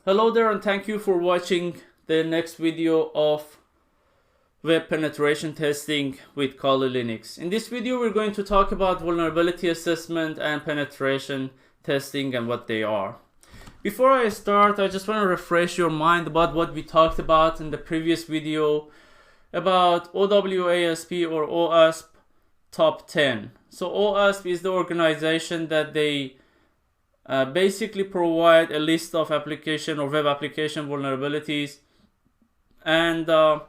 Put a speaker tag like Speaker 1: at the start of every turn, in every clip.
Speaker 1: Hello there, and thank you for watching the next video of web penetration testing with Kali Linux. In this video we're going to talk about vulnerability assessment and penetration testing and what they are. Before I start, I just want to refresh your mind about what we talked about in the previous video about OWASP or OWASP Top 10. So OWASP is the organization that they basically provide a list of application or web application vulnerabilities, and the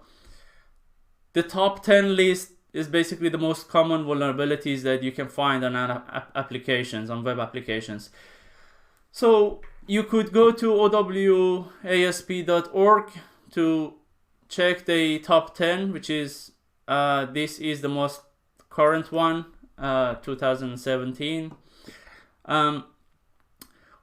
Speaker 1: top 10 list is basically the most common vulnerabilities that you can find on applications, on web applications. So you could go to owasp.org to check the top 10, which is this is the most current one, 2017.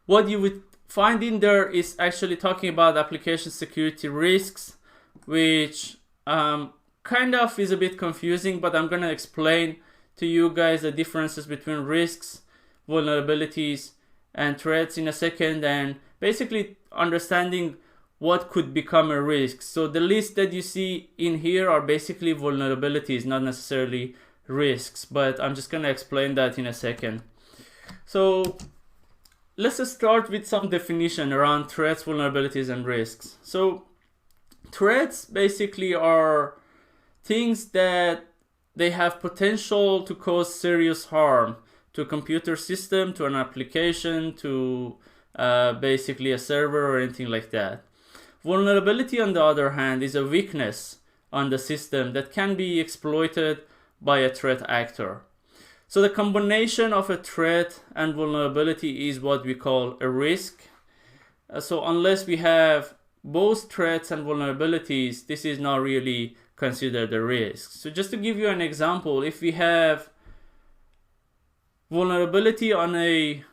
Speaker 1: What you would find in there is actually talking about application security risks, which kind of is a bit confusing, but I'm going to explain to you guys the differences between risks, vulnerabilities, and threats in a second, and basically understanding what could become a risk. So the list that you see in here are basically vulnerabilities, not necessarily risks, but I'm just going to explain that in a second. So let's start with some definition around threats, vulnerabilities, and risks. So threats basically are things that they have potential to cause serious harm to a computer system, to an application, to basically a server or anything like that. Vulnerability, on the other hand, is a weakness on the system that can be exploited by a threat actor. So the combination of a threat and vulnerability is what we call a risk. So unless we have both threats and vulnerabilities, this is not really considered a risk. So just to give you an example, if we have vulnerability on a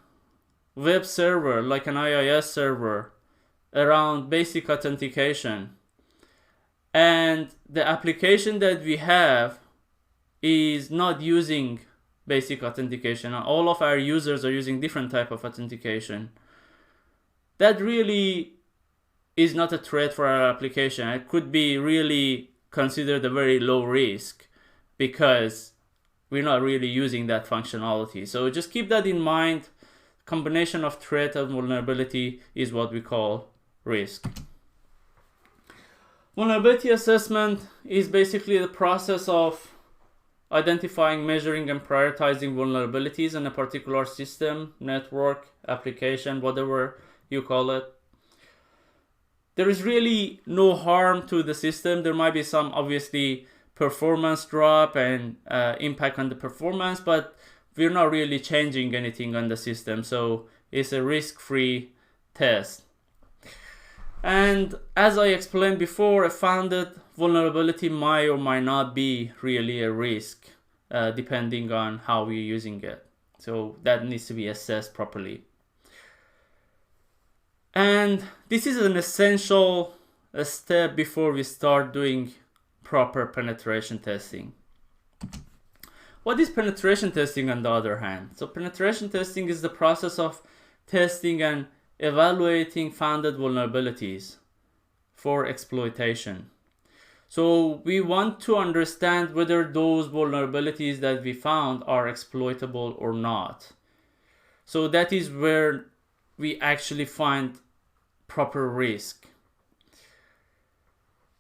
Speaker 1: web server, like an IIS server, around basic authentication, and the application that we have is not using basic authentication, all of our users are using different type of authentication, that really is not a threat for our application. It could be really considered a very low risk because we're not really using that functionality. So just keep that in mind. Combination of threat and vulnerability is what we call risk. Vulnerability assessment is basically the process of identifying, measuring, and prioritizing vulnerabilities in a particular system, network, application, whatever you call it. There is really no harm to the system. There might be some obviously performance drop and impact on the performance, but we're not really changing anything on the system. So it's a risk-free test. And as I explained before, a founded vulnerability might or might not be really a risk, depending on how we're using it. So that needs to be assessed properly. And this is an essential step before we start doing proper penetration testing. What is penetration testing, on the other hand? So penetration testing is the process of testing and evaluating founded vulnerabilities for exploitation. So we want to understand whether those vulnerabilities that we found are exploitable or not. So that is where we actually find proper risk.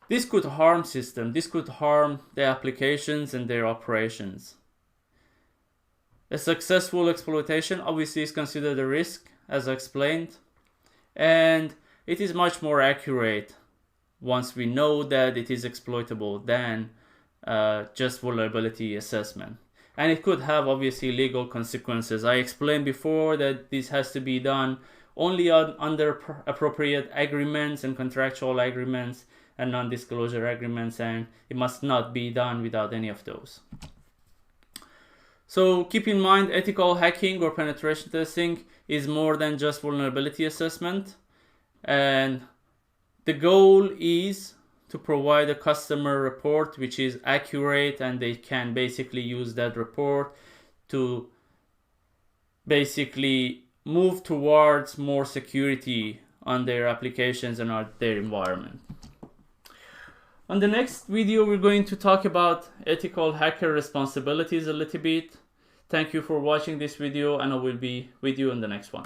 Speaker 1: This could harm system, this could harm the applications and their operations. A successful exploitation obviously is considered a risk, as I explained, and it is much more accurate once we know that it is exploitable than just vulnerability assessment. And it could have obviously legal consequences. I explained before that this has to be done only under appropriate agreements and contractual agreements and non-disclosure agreements, and it must not be done without any of those. So keep in mind, ethical hacking or penetration testing is more than just vulnerability assessment, and the goal is to provide a customer report which is accurate, and they can basically use that report to basically move towards more security on their applications and on their environment. On the next video, we're going to talk about ethical hacker responsibilities a little bit. Thank you for watching this video, and I will be with you in the next one.